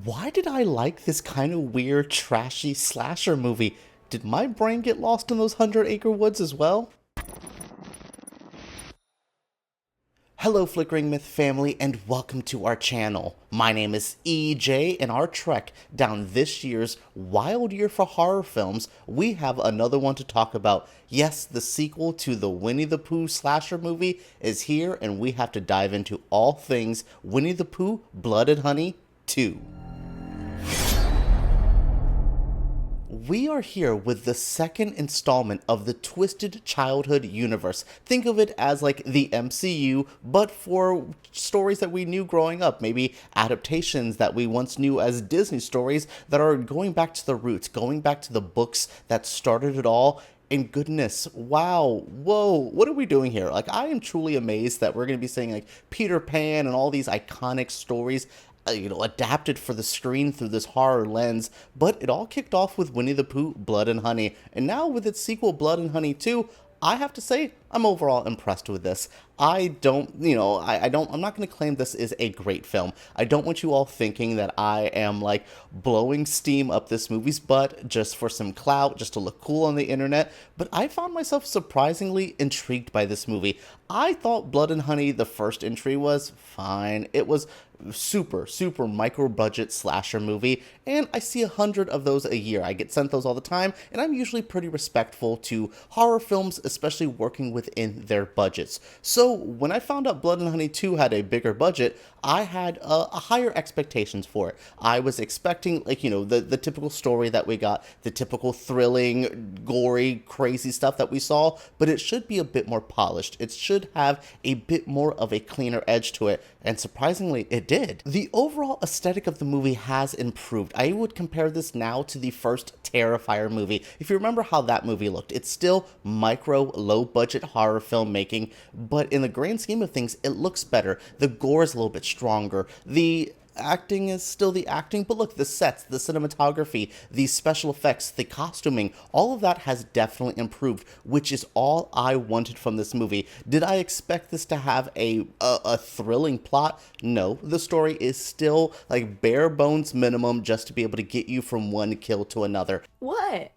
Why did I like this kind of weird, trashy slasher movie? Did my brain get lost in those 100-acre woods as well? Hello Flickering Myth family and welcome to our channel. My name is EJ and our trek down this year's wild year for horror films, we have another one to talk about. Yes, the sequel to the Winnie-the-Pooh slasher movie is here and we have to dive into all things Winnie-the-Pooh Blood and Honey 2. We are here with the second installment of the Twisted Childhood universe. Think of it as like the MCU, but for stories that we knew growing up. Maybe adaptations that we once knew as Disney stories that are going back to the roots, going back to the books that started it all. And goodness, wow, whoa, what are we doing here? Like, I am truly amazed that we're going to be seeing like Peter Pan and all these iconic stories adapted for the screen through this horror lens, but it all kicked off with Winnie-the-Pooh, Blood and Honey, and now with its sequel, Blood and Honey 2, I have to say, I'm overall impressed with this. I'm not going to claim this is a great film. I don't want you all thinking that I am, like, blowing steam up this movie's butt just for some clout, just to look cool on the internet, but I found myself surprisingly intrigued by this movie. I thought Blood and Honey, the first entry, was fine. It was super micro budget slasher movie, and I see 100 of those a year. I get sent those all the time, and I'm usually pretty respectful to horror films, especially working within their budgets. So when I found out Blood and Honey 2 had a bigger budget, I had a higher expectations for it. I was expecting, the typical story that we got, the typical thrilling, gory, crazy stuff that we saw, but it should be a bit more polished. It should have a bit more of a cleaner edge to it, and surprisingly, it did. The overall aesthetic of the movie has improved. I would compare this now to the first Terrifier movie. If you remember how that movie looked, it's still micro, low-budget horror filmmaking, but in the grand scheme of things, it looks better. The gore is a little bit stronger. The acting is still the acting, but look, the sets, the cinematography, the special effects, the costuming, all of that has definitely improved, which is all I wanted from this movie. Did I expect this to have a thrilling plot? No, the story is still like bare bones minimum just to be able to get you from one kill to another. What?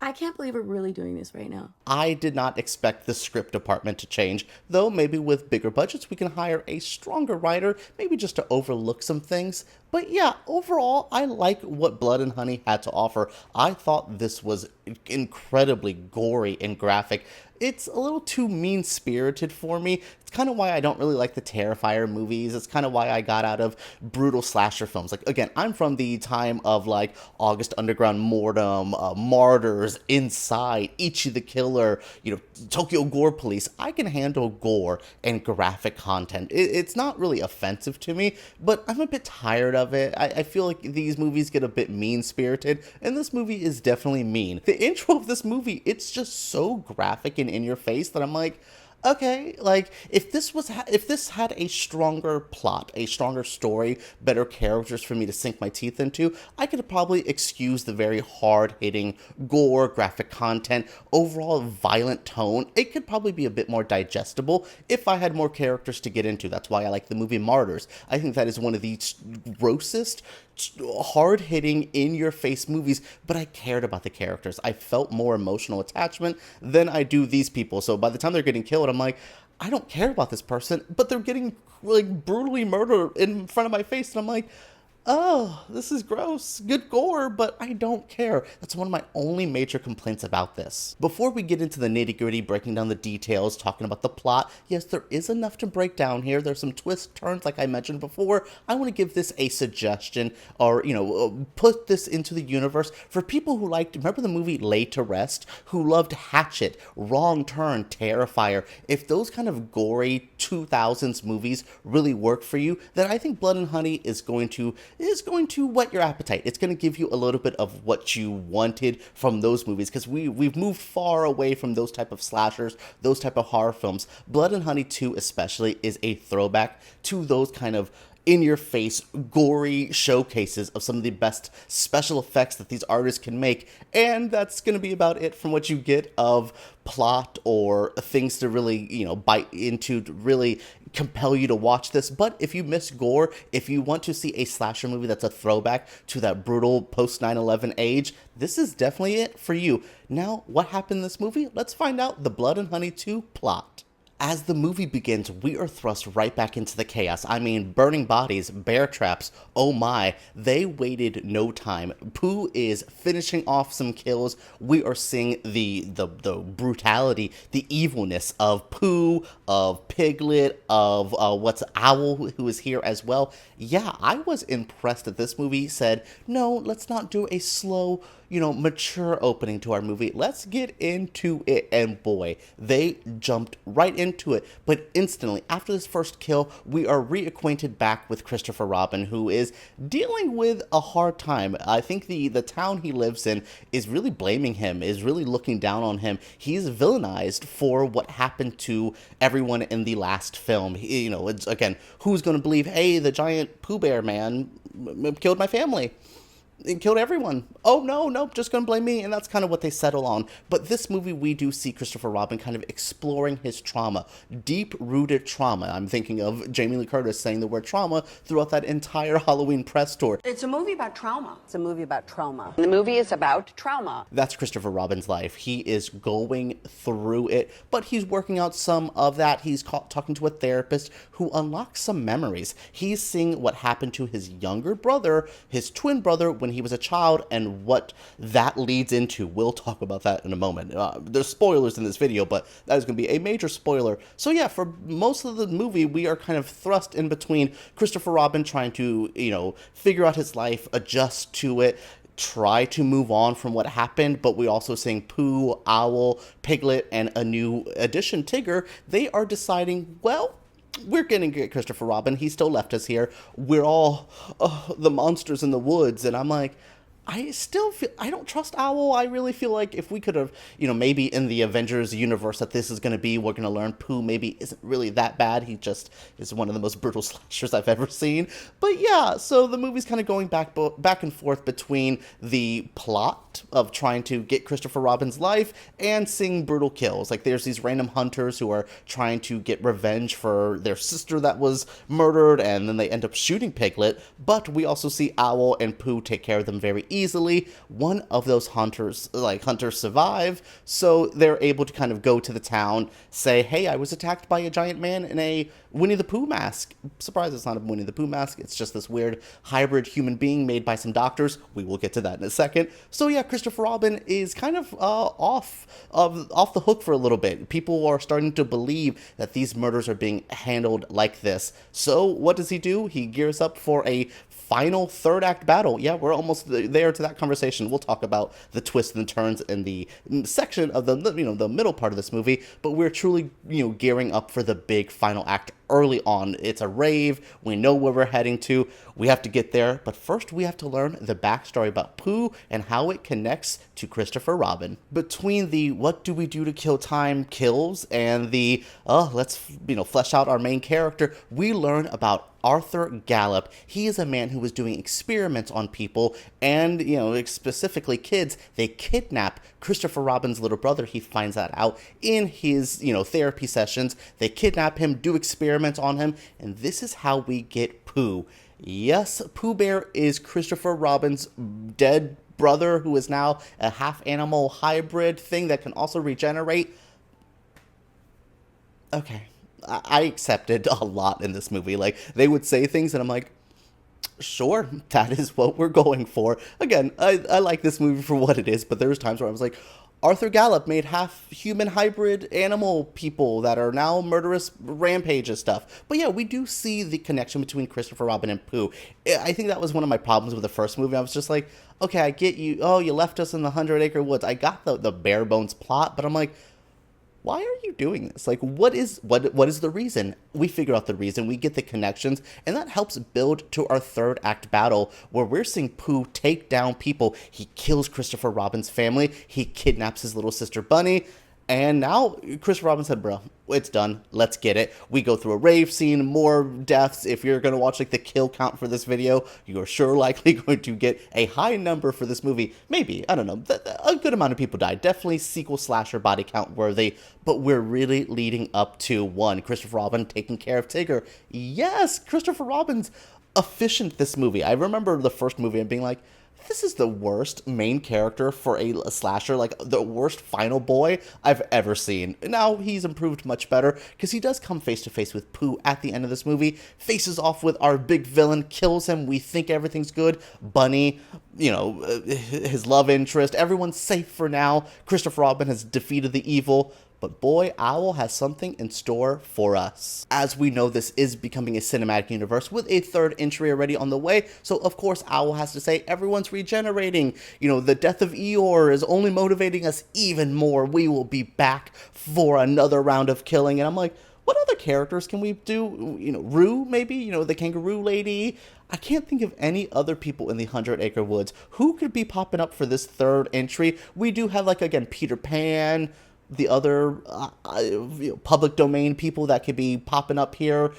I can't believe we're really doing this right now. I did not expect the script department to change, though maybe with bigger budgets we can hire a stronger writer, maybe just to overlook some things. But yeah, overall, I like what Blood and Honey had to offer. I thought this was incredibly gory and graphic. It's a little too mean-spirited for me. It's kind of why I don't really like the Terrifier movies. It's kind of why I got out of brutal slasher films. Like, again, I'm from the time of, like, August Underground Mortem, Martyrs, Inside, Ichi the Killer, Tokyo Gore Police. I can handle gore and graphic content. It's not really offensive to me, but I'm a bit tired of it. I feel like these movies get a bit mean-spirited, and this movie is definitely mean. The intro of this movie, it's just so graphic and in your face that I'm like, okay, like, if this had a stronger plot, a stronger story, better characters for me to sink my teeth into, I could probably excuse the very hard-hitting gore, graphic content, overall violent tone. It could probably be a bit more digestible if I had more characters to get into. That's why I like the movie Martyrs. I think that is one of the grossest, hard-hitting, in-your-face movies, but I cared about the characters. I felt more emotional attachment than I do these people. So by the time they're getting killed, I'm like, I don't care about this person, but they're getting like brutally murdered in front of my face, and I'm like, oh, this is gross. Good gore, but I don't care. That's one of my only major complaints about this. Before we get into the nitty-gritty, breaking down the details, talking about the plot, yes, there is enough to break down here. There's some twists, turns, like I mentioned before. I want to give this a suggestion, or, put this into the universe for people who liked, remember the movie Lay to Rest? Who loved Hatchet, Wrong Turn, Terrifier. If those kind of gory 2000s movies really work for you, then I think Blood and Honey is going to whet your appetite. It's going to give you a little bit of what you wanted from those movies, because we've moved far away from those type of slashers, those type of horror films. Blood and Honey 2 especially is a throwback to those kind of in-your-face, gory showcases of some of the best special effects that these artists can make, and that's going to be about it from what you get of plot or things to really, bite into, to really compel you to watch this. But if you miss gore, if you want to see a slasher movie that's a throwback to that brutal post 9/11 age, this is definitely it for you. Now, what happened in this movie? Let's find out. The Blood and Honey 2 plot. As the movie begins, we are thrust right back into the chaos. I mean, burning bodies, bear traps, oh my, they waited no time. Pooh is finishing off some kills. We are seeing the brutality, the evilness of Pooh, of Piglet, of Owl, who is here as well. Yeah, I was impressed that this movie said, no, let's not do a slow, mature opening to our movie. Let's get into it. And boy, they jumped right into it. But instantly, after this first kill, we are reacquainted back with Christopher Robin, who is dealing with a hard time. I think the town he lives in is really blaming him, is really looking down on him. He's villainized for what happened to everyone in the last film. It's, again, who's going to believe, hey, the giant Pooh Bear man killed my family? It killed everyone. Oh, no, just gonna blame me. And that's kind of what they settle on. But this movie, we do see Christopher Robin kind of exploring his trauma, deep-rooted trauma. I'm thinking of Jamie Lee Curtis saying the word trauma throughout that entire Halloween press tour. It's a movie about trauma. It's a movie about trauma. The movie is about trauma. That's Christopher Robin's life. He is going through it, but he's working out some of that. He's talking to a therapist who unlocks some memories. He's seeing what happened to his younger brother, his twin brother, when he was a child, and what that leads into. We'll talk about that in a moment. There's spoilers in this video, but that is going to be a major spoiler. So yeah, for most of the movie, we are kind of thrust in between Christopher Robin trying to, figure out his life, adjust to it, try to move on from what happened, but we also seeing Pooh, Owl, Piglet, and a new addition, Tigger. They are deciding, well, we're going to get Christopher Robin. He still left us here. We're all the monsters in the woods. And I'm like, I still feel, I don't trust Owl. I really feel like if we could have, maybe in the Avengers universe that this is going to be, we're going to learn Pooh maybe isn't really that bad. He just is one of the most brutal slashers I've ever seen. But yeah, so the movie's kind of going back and forth between the plot of trying to get Christopher Robin's life and seeing brutal kills. Like there's these random hunters who are trying to get revenge for their sister that was murdered, and then they end up shooting Piglet. But we also see Owl and Pooh take care of them very easily. One of those hunters survive, so they're able to kind of go to the town, say, hey, I was attacked by a giant man in a Winnie-the-Pooh mask. Surprise, it's not a Winnie-the-Pooh mask. It's just this weird hybrid human being made by some doctors. We will get to that in a second. So yeah, Christopher Robin is kind of off the hook for a little bit. People are starting to believe that these murders are being handled like this. So what does he do? He gears up for a final third act battle. Yeah, we're almost there to that conversation. We'll talk about the twists and turns in the section of the middle part of this movie, but we're truly gearing up for the big final act early on. It's a rave. We know where we're heading to. We have to get there, but first we have to learn the backstory about Pooh and how it connects to Christopher Robin. Between the what do we do to kill time kills and the let's flesh out our main character, we learn about Arthur Gallop. He is a man who was doing experiments on people and, specifically kids. They kidnap Christopher Robin's little brother. He finds that out in his, therapy sessions. They kidnap him, do experiments on him, and this is how we get Pooh. Yes, Pooh Bear is Christopher Robin's dead brother, who is now a half-animal hybrid thing that can also regenerate. Okay. I accepted a lot in this movie. Like, they would say things and I'm like, sure, that is what we're going for. Again, I like this movie for what it is, but there was times where I was like, Arthur Gallop made half human hybrid animal people that are now murderous rampage and stuff. But yeah, we do see the connection between Christopher Robin and Pooh. I think that was one of my problems with the first movie. I was just like, okay, I get you. Oh, you left us in the 100-acre woods. I got the bare bones plot, but I'm like, why are you doing this? Like, what is the reason? We figure out the reason, we get the connections, and that helps build to our third act battle, where we're seeing Pooh take down people. He kills Christopher Robin's family, he kidnaps his little sister Bunny, And now Christopher Robin said, bro, it's done. Let's get it. We go through a rave scene, more deaths. If you're going to watch like the kill count for this video, you're sure likely going to get a high number for this movie. Maybe, I don't know. A good amount of people died. Definitely sequel slasher body count worthy. But we're really leading up to one. Christopher Robin taking care of Tigger. Yes, Christopher Robin's efficient this movie. I remember the first movie and being like, this is the worst main character for a slasher, like the worst final boy I've ever seen. Now he's improved much better because he does come face to face with Pooh at the end of this movie, faces off with our big villain, kills him, we think everything's good. Bunny, you know, his love interest, everyone's safe for now. Christopher Robin has defeated the evil. But boy, Owl has something in store for us. As we know, this is becoming a cinematic universe with a third entry already on the way. So of course, Owl has to say, everyone's regenerating. You know, the death of Eeyore is only motivating us even more. We will be back for another round of killing. And I'm like, what other characters can we do? You know, Rue, maybe? You know, the kangaroo lady? I can't think of any other people in the 100 Acre Woods who could be popping up for this third entry. We do have, like, again, Peter Pan, the other public domain people that could be popping up here.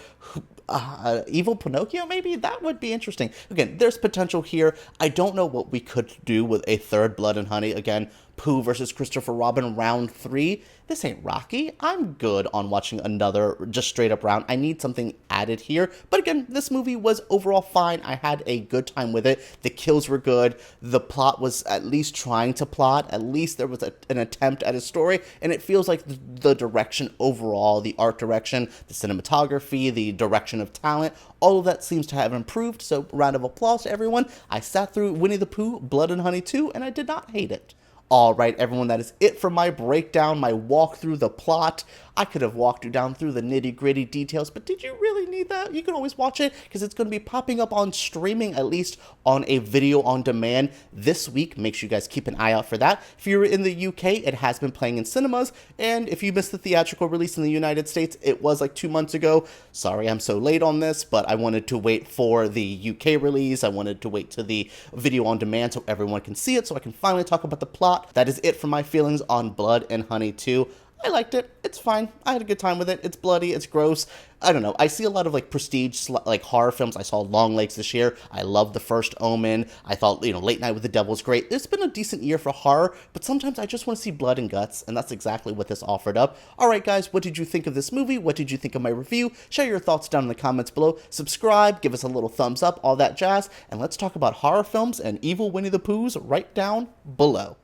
Evil Pinocchio, maybe? That would be interesting. Again, there's potential here. I don't know what we could do with a third Blood and Honey. Again, Pooh versus Christopher Robin, round 3. This ain't Rocky. I'm good on watching another just straight up round. I need something added here. But again, this movie was overall fine. I had a good time with it. The kills were good. The plot was at least trying to plot. At least there was an attempt at a story. And it feels like the direction overall, the art direction, the cinematography, the direction of talent, all of that seems to have improved. So round of applause to everyone. I sat through Winnie-the-Pooh, Blood and Honey 2, and I did not hate it. All right, everyone, that is it for my breakdown, my walk through the plot. I could have walked you down through the nitty-gritty details, but did you really need that? You can always watch it because it's going to be popping up on streaming, at least on a video on demand this week. Make sure you guys keep an eye out for that. If you're in the UK, it has been playing in cinemas, and if you missed the theatrical release in the United States, it was like 2 months ago. Sorry I'm so late on this, but I wanted to wait for the UK release. I wanted to wait to the video on demand so everyone can see it, so I can finally talk about the plot. That is it for my feelings on Blood and Honey 2. I liked it. It's fine. I had a good time with it. It's bloody. It's gross. I don't know. I see a lot of like prestige, like horror films. I saw Longlegs this year. I loved The First Omen. I thought, you know, Late Night with the Devil was great. It's been a decent year for horror, but sometimes I just want to see blood and guts, and that's exactly what this offered up. All right, guys, what did you think of this movie? What did you think of my review? Share your thoughts down in the comments below. Subscribe, give us a little thumbs up, all that jazz, and let's talk about horror films and evil Winnie-the-Poohs right down below.